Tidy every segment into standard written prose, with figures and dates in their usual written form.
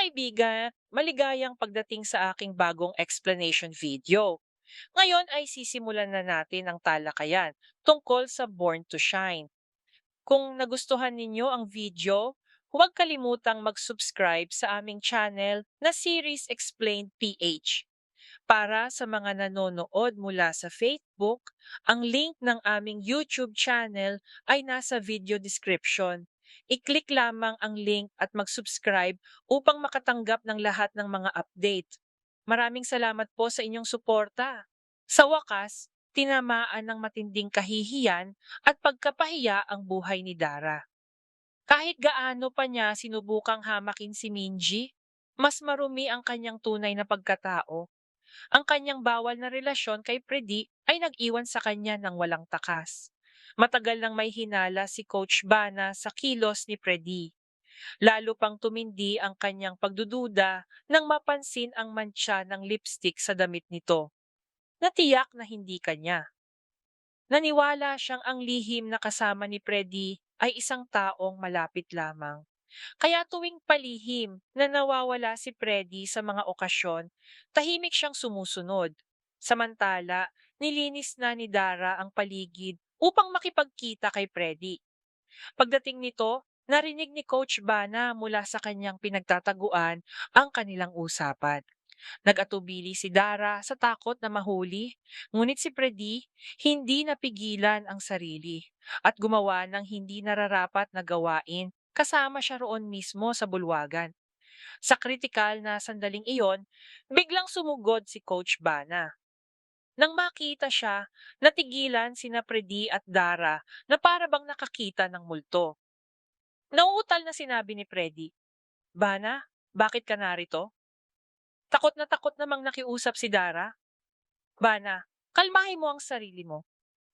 kaibigan, maligayang pagdating sa aking bagong explanation video. Ngayon ay sisimulan na natin ang talakayan tungkol sa Born to Shine. Kung nagustuhan ninyo ang video, huwag kalimutang mag-subscribe sa aming channel na Series Explained PH. Para sa mga nanonood mula sa Facebook, ang link ng aming YouTube channel ay nasa video description. I-click lamang ang link at mag-subscribe upang makatanggap ng lahat ng mga update. Maraming salamat po sa inyong suporta. Sa wakas, tinamaan ng matinding kahihiyan at pagkapahiya ang buhay ni Dara. Kahit gaano pa niya sinubukang hamakin si Minji, mas marumi ang kanyang tunay na pagkatao. Ang kanyang bawal na relasyon kay Predi ay nag-iwan sa kanya ng walang takas. Matagal nang may hinala si Coach Bana sa kilos ni Predi. Lalo pang tumindi ang kanyang pagdududa nang mapansin ang mantsa ng lipstick sa damit nito. Natiyak na hindi kanya. Naniwala siyang ang lihim na kasama ni Predi ay isang taong malapit lamang. Kaya tuwing palihim na nawawala si Freddy sa mga okasyon, tahimik siyang sumusunod. Samantala, nilinis na ni Dara ang paligid upang makipagkita kay Freddy. Pagdating nito, narinig ni Coach Bana mula sa kanyang pinagtataguan ang kanilang usapan. Nag-atubili si Dara sa takot na mahuli, ngunit si Freddy hindi napigilan ang sarili at gumawa ng hindi nararapat na gawain kasama siya roon mismo sa bulwagan. Sa kritikal na sandaling iyon, biglang sumugod si Coach Bana. Nang makita siya, natigilan sina Freddy at Dara na para bang nakakita ng multo. Nauutal na sinabi ni Freddy, "Bana, bakit ka narito?" Takot na takot namang nakiusap si Dara. "Bana, kalmahin mo ang sarili mo.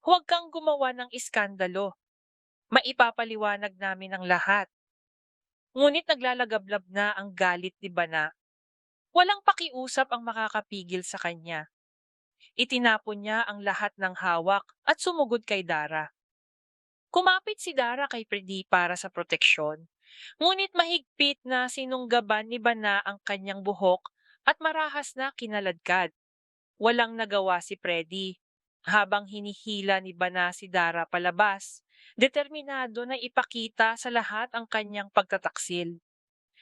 Huwag kang gumawa ng iskandalo. Maipapaliwanag namin ang lahat." Ngunit naglalagablab na ang galit ni Bana. Walang pakiusap ang makakapigil sa kanya. Itinapon niya ang lahat ng hawak at sumugod kay Dara. Kumapit si Dara kay Freddy para sa proteksyon. Ngunit mahigpit na sinunggaban ni Bana ang kanyang buhok at marahas na kinaladkad. Walang nagawa si Freddy. Habang hinihila ni Bana si Dara palabas, determinado na ipakita sa lahat ang kanyang pagtataksil.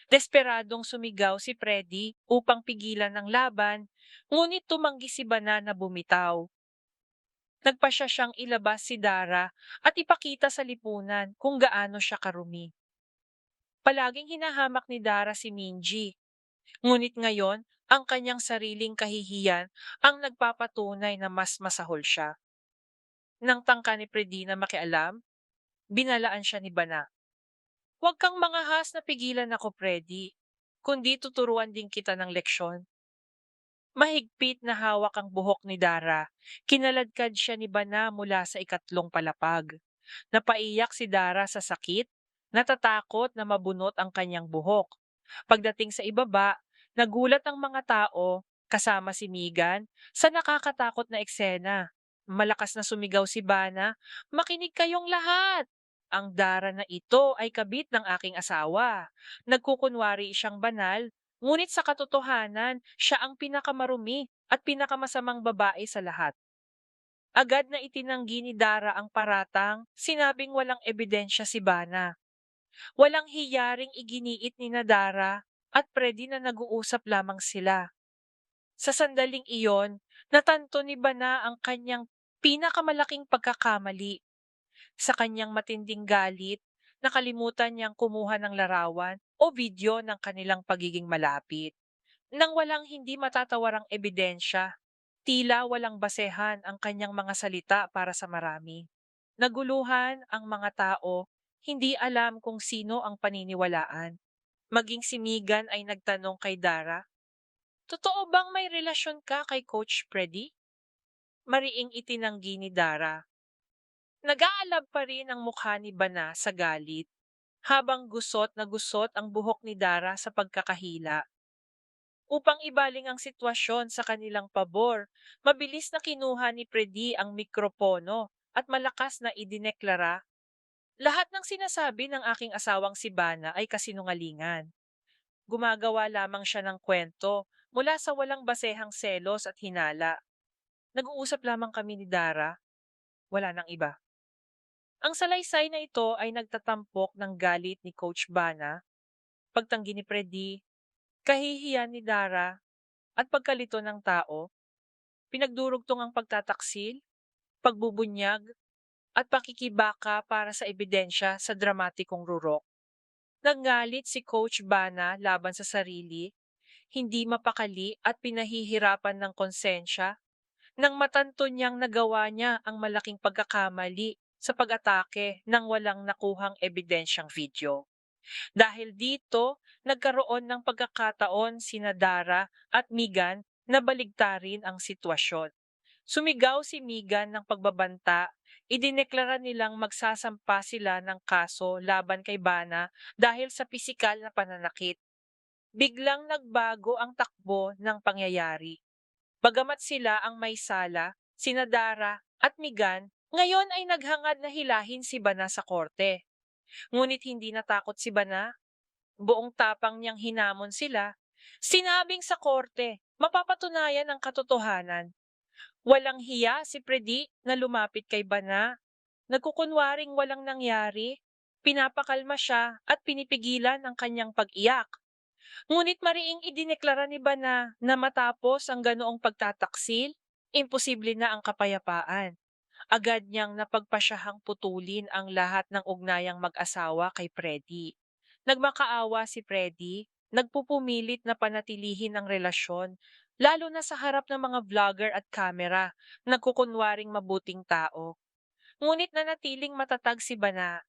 Desperadong sumigaw si Freddy upang pigilan ng laban, ngunit tumanggi si Bana na bumitaw. Nagpasya siyang ilabas si Dara at ipakita sa lipunan kung gaano siya karumi. Palaging hinahamak ni Dara si Minji, ngunit ngayon ang kanyang sariling kahihiyan ang nagpapatunay na mas masahol siya. Nang tangka ni Freddy na makialam, binalaan siya ni Bana. "Huwag kang mangahas na pigilan ako, Freddy, kundi tuturuan din kita ng leksyon." Mahigpit na hawak ang buhok ni Dara. Kinaladkad siya ni Bana mula sa ikatlong palapag. Napaiyak si Dara sa sakit, natatakot na mabunot ang kanyang buhok. Pagdating sa ibaba, nagulat ang mga tao, kasama si Megan, sa nakakatakot na eksena. Malakas na sumigaw si Bana, "Makinig kayong lahat! Ang Dara na ito ay kabit ng aking asawa. Nagkukunwari siyang banal, ngunit sa katotohanan, siya ang pinakamarumi at pinakamasamang babae sa lahat." Agad na itinanggi ni Dara ang paratang, sinabing walang ebidensya si Bana. Walang hiyaring iginiit ni Dara at Freddy na nag-uusap lamang sila. Sa sandaling iyon, natanto ni Bana ang kanyang pinakamalaking pagkakamali. Sa kanyang matinding galit, nakalimutan niyang kumuha ng larawan o video ng kanilang pagiging malapit. Nang walang hindi matatawarang ebidensya, tila walang basehan ang kanyang mga salita para sa marami. Naguluhan ang mga tao, hindi alam kung sino ang paniniwalaan. Maging si Megan ay nagtanong kay Dara, "Totoo bang may relasyon ka kay Coach Freddy?" Mariing itinanggi ni Dara. Nag-aalab pa rin ang mukha ni Bana sa galit, habang gusot na gusot ang buhok ni Dara sa pagkakahila. Upang ibaling ang sitwasyon sa kanilang pabor, mabilis na kinuha ni Freddy ang mikropono at malakas na idineklara, "Lahat ng sinasabi ng aking asawang si Bana ay kasinungalingan." Gumagawa lamang siya ng kwento mula sa walang basehang selos at hinala. Nag-uusap lamang kami ni Dara, wala nang iba. Ang salaysay na ito ay nagtatampok ng galit ni Coach Bana, pagtanggi ni Freddy, kahihiyan ni Dara, at pagkalito ng tao, pinagdurugtong ang pagtataksil, pagbubunyag, at pakikibaka para sa ebidensya sa dramatikong rurok. Nanggalit si Coach Bana laban sa sarili, hindi mapakali at pinahihirapan ng konsensya nang matanto niyang nagawa niya ang malaking pagkakamali sa pag-atake ng walang nakuhang ebidensyang video. Dahil dito, nagkaroon ng pagkakataon sina Dara at Megan na baligtarin ang sitwasyon. Sumigaw si Megan ng pagbabanta, idineklara nilang magsasampa sila ng kaso laban kay Bana dahil sa pisikal na pananakit. Biglang nagbago ang takbo ng pangyayari. Bagamat sila ang may sala, sina Dara at Megan, ngayon ay naghangad na hilahin si Bana sa korte. Ngunit hindi natakot si Bana. Buong tapang niyang hinamon sila. Sinabing sa korte, mapapatunayan ang katotohanan. Walang hiya si Freddy na lumapit kay Bana. Nagkukunwaring walang nangyari. Pinapakalma siya at pinipigilan ang kanyang pag-iyak. Ngunit mariing idineklara ni Bana na matapos ang ganoong pagtataksil, imposible na ang kapayapaan. Agad niyang napagpasyahang putulin ang lahat ng ugnayang mag-asawa kay Freddy. Nagmakaawa si Freddy, nagpupumilit na panatilihin ang relasyon, lalo na sa harap ng mga vlogger at kamera, nagkukunwaring mabuting tao. Ngunit nanatiling matatag si Bana.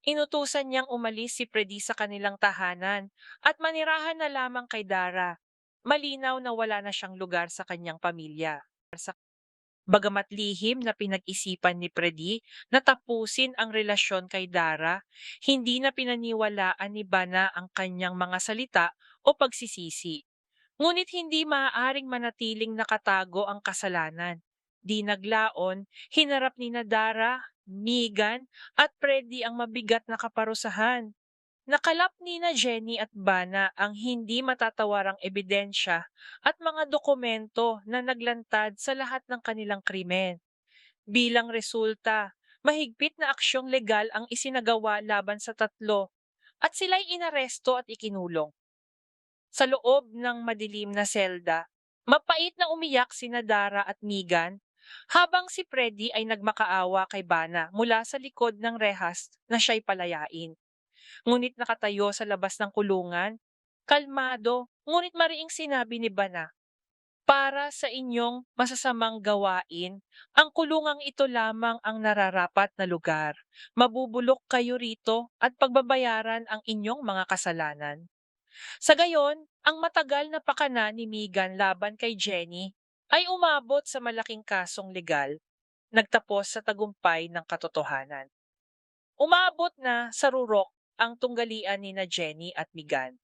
Inutusan niyang umalis si Freddy sa kanilang tahanan at manirahan na lamang kay Dara. Malinaw na wala na siyang lugar sa kanyang pamilya. Bagamat lihim na pinag-isipan ni Freddy na tapusin ang relasyon kay Dara, hindi na pinaniwalaan ni Bana ang kanyang mga salita o pagsisisi. Ngunit hindi maaaring manatiling nakatago ang kasalanan. Di naglaon, hinarap ni Dara, Megan at Freddy ang mabigat na kaparusahan. Nakalap ni Jenny at Bana ang hindi matatawarang ebidensya at mga dokumento na naglantad sa lahat ng kanilang krimen. Bilang resulta, mahigpit na aksyong legal ang isinagawa laban sa tatlo at sila'y inaresto at ikinulong. Sa loob ng madilim na selda, mapait na umiyak sina Dara at Megan habang si Freddy ay nagmakaawa kay Bana mula sa likod ng rehas na siya'y palayain. Ngunit nakatayo sa labas ng kulungan, kalmado, ngunit mariing sinabi ni Bana, para sa inyong masasamang gawain, ang kulungang ito lamang ang nararapat na lugar. Mabubulok kayo rito at pagbabayaran ang inyong mga kasalanan. Sa gayon, ang matagal na pakana ni Megan laban kay Jenny ay umabot sa malaking kasong legal, nagtapos sa tagumpay ng katotohanan. Umabot na sa rurok ang tunggalian ni Jenny at Megan.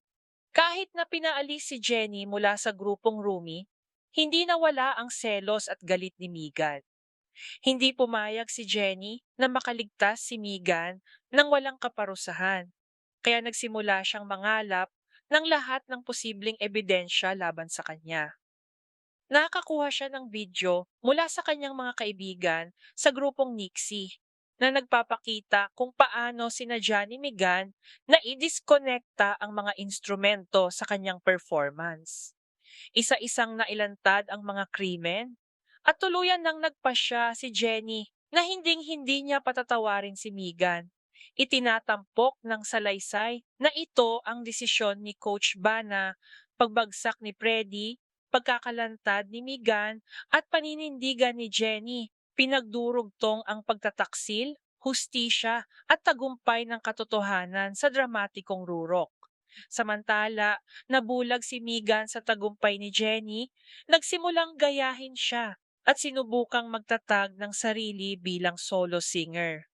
Kahit na pinaalis si Jenny mula sa grupong Rumi, hindi nawala ang selos at galit ni Megan. Hindi pumayag si Jenny na makaligtas si Megan ng walang kaparusahan, kaya nagsimula siyang mangalap ng lahat ng posibleng ebidensya laban sa kanya. Nakakuha siya ng video mula sa kanyang mga kaibigan sa grupong Nixie na nagpapakita kung paano sina Johnny Megan na i-disconnecta ang mga instrumento sa kanyang performance. Isa-isang nailantad ang mga krimen at tuluyan nang nagpasya si Jenny na hinding-hindi niya patatawarin si Megan. Itinatampok ng salaysay na ito ang desisyon ni Coach Bana, pagbagsak ni Freddy, pagkakalantad ni Megan at paninindigan ni Jenny. Pinagdurugtong ang pagtataksil, hustisya at tagumpay ng katotohanan sa dramatikong rurok. Samantala, nabulag si Megan sa tagumpay ni Jenny, nagsimulang gayahin siya at sinubukang magtatag ng sarili bilang solo singer.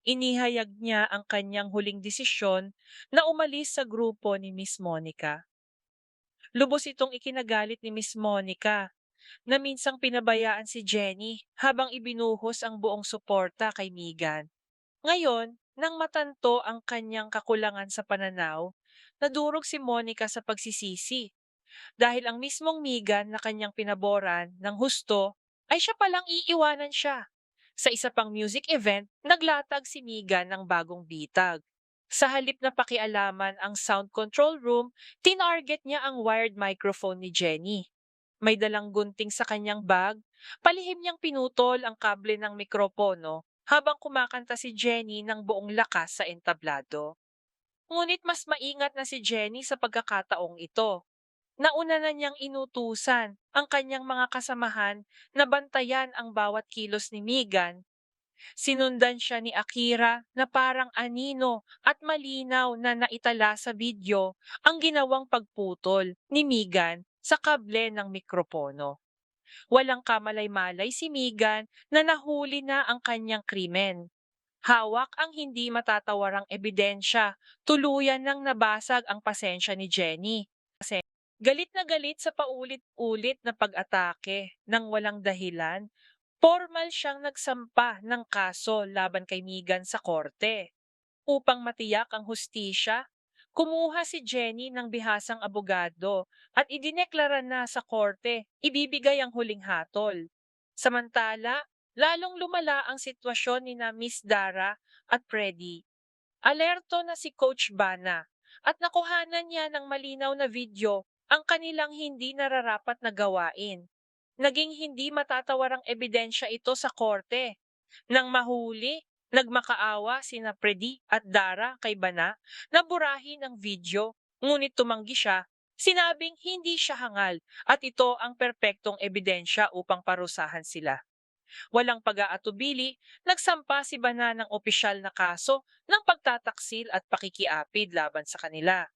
Inihayag niya ang kanyang huling desisyon na umalis sa grupo ni Miss Monica. Lubos itong ikinagalit ni Miss Monica na minsang pinabayaan si Jenny habang ibinuhos ang buong suporta kay Megan. Ngayon, nang matanto ang kanyang kakulangan sa pananaw, nadurog si Monica sa pagsisisi dahil ang mismong Megan na kanyang pinaboran ng husto ay siya palang iiwanan siya. Sa isa pang music event, naglatag si Megan ng bagong bitag. Sa halip na pakialaman ang sound control room, tinarget niya ang wired microphone ni Jenny. May dalang gunting sa kanyang bag, palihim niyang pinutol ang kable ng mikropono habang kumakanta si Jenny ng buong lakas sa entablado. Ngunit mas maingat na si Jenny sa pagkakataong ito. Nauna na niyang inutusan ang kanyang mga kasamahan na bantayan ang bawat kilos ni Megan. Sinundan siya ni Akira na parang anino at malinaw na naitala sa video ang ginawang pagputol ni Megan sa kable ng mikropono. Walang kamalay-malay si Megan na nahuli na ang kanyang krimen. Hawak ang hindi matatawarang ebidensya, tuluyan nang nabasag ang pasensya ni Jenny. Galit na galit sa paulit-ulit na pag-atake ng walang dahilan, formal siyang nagsampa ng kaso laban kay Megan sa korte. Upang matiyak ang hustisya, kumuha si Jenny ng bihasang abogado at idineklara na sa korte ibibigay ang huling hatol. Samantala, lalong lumala ang sitwasyon ni na Miss Dara at Freddy. Alerto na si Coach Bana at nakuhanan niya ng malinaw na video ang kanilang hindi nararapat na gawain. Naging hindi matatawarang ebidensya ito sa korte. Nang mahuli, nagmakaawa sina Freddy at Dara kay Bana na burahin ang video, ngunit tumanggi siya. Sinabing hindi siya hangal at ito ang perpektong ebidensya upang parusahan sila. Walang pag-aatubili, nagsampa si Bana ng opisyal na kaso ng pagtataksil at pakikiapid laban sa kanila.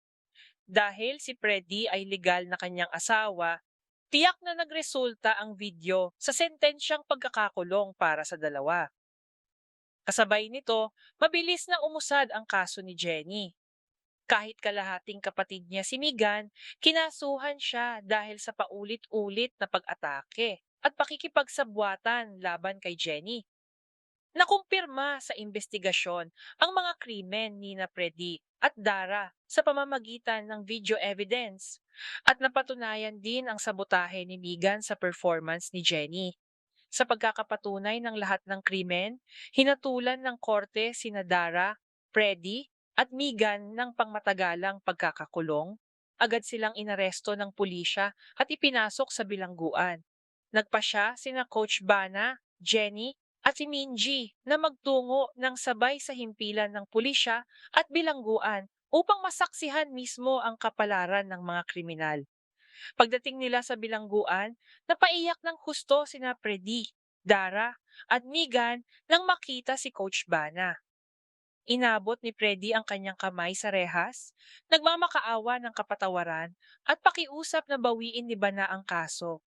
Dahil si Freddy ay legal na kanyang asawa, tiyak na nagresulta ang video sa sentensyang pagkakakulong para sa dalawa. Kasabay nito, mabilis na umusad ang kaso ni Jenny. Kahit kalahating kapatid niya si Megan, kinasuhan siya dahil sa paulit-ulit na pag-atake at pakikipagsabwatan laban kay Jenny. Nakumpirma sa investigasyon ang mga krimen ni na Freddy at Dara sa pamamagitan ng video evidence at napatunayan din ang sabotahe ni Megan sa performance ni Jenny. Sa pagkakapatunay ng lahat ng krimen, hinatulan ng korte sina Dara, Freddy at Megan ng pangmatagalang pagkakakulong. Agad silang inaresto ng pulisya at ipinasok sa bilangguan. Nagpasya sina Coach Bana, Jenny at si Minji na magtungo ng sabay sa himpilan ng pulisya at bilangguan upang masaksihan mismo ang kapalaran ng mga kriminal. Pagdating nila sa bilangguan, napaiyak ng husto sina Freddy, Dara at Megan nang makita si Coach Bana. Inabot ni Freddy ang kanyang kamay sa rehas, nagmamakaawa ng kapatawaran at pakiusap na bawiin ni Bana ang kaso.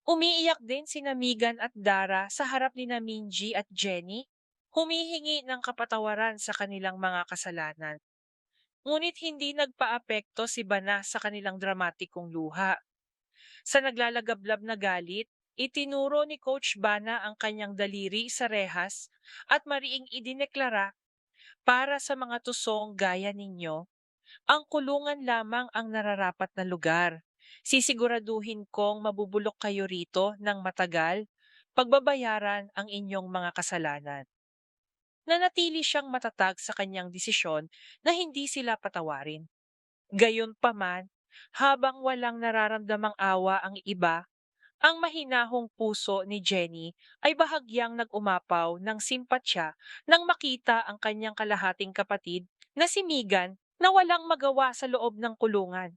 Umiiyak din sina Megan at Dara sa harap ni na Minji at Jenny, humihingi ng kapatawaran sa kanilang mga kasalanan. Ngunit hindi nagpaapekto si Bana sa kanilang dramatikong luha. Sa naglalagablab na galit, itinuro ni Coach Bana ang kanyang daliri sa rehas at mariing idineklara, para sa mga tusong gaya ninyo, ang kulungan lamang ang nararapat na lugar. Sisiguraduhin kong mabubulok kayo rito ng matagal, pagbabayaran ang inyong mga kasalanan. Nanatili siyang matatag sa kanyang desisyon na hindi sila patawarin. Gayunpaman, habang walang nararamdamang awa ang iba, ang mahinahong puso ni Jenny ay bahagyang nag-umapaw ng simpatsya nang makita ang kanyang kalahating kapatid na si Megan na walang magawa sa loob ng kulungan.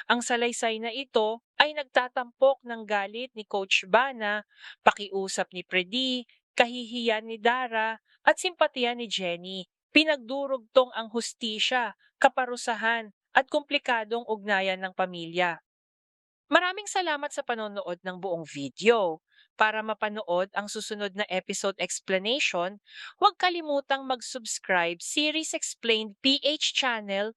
Ang salaysay na ito ay nagtatampok ng galit ni Coach Bana, pakiusap ni Freddy, kahihiyan ni Dara at simpatiya ni Jenny. Pinagdurugtong ang hustisya, kaparusahan at komplikadong ugnayan ng pamilya. Maraming salamat sa panonood ng buong video. Para mapanood ang susunod na episode explanation, huwag kalimutang mag-subscribe Series Explained PH channel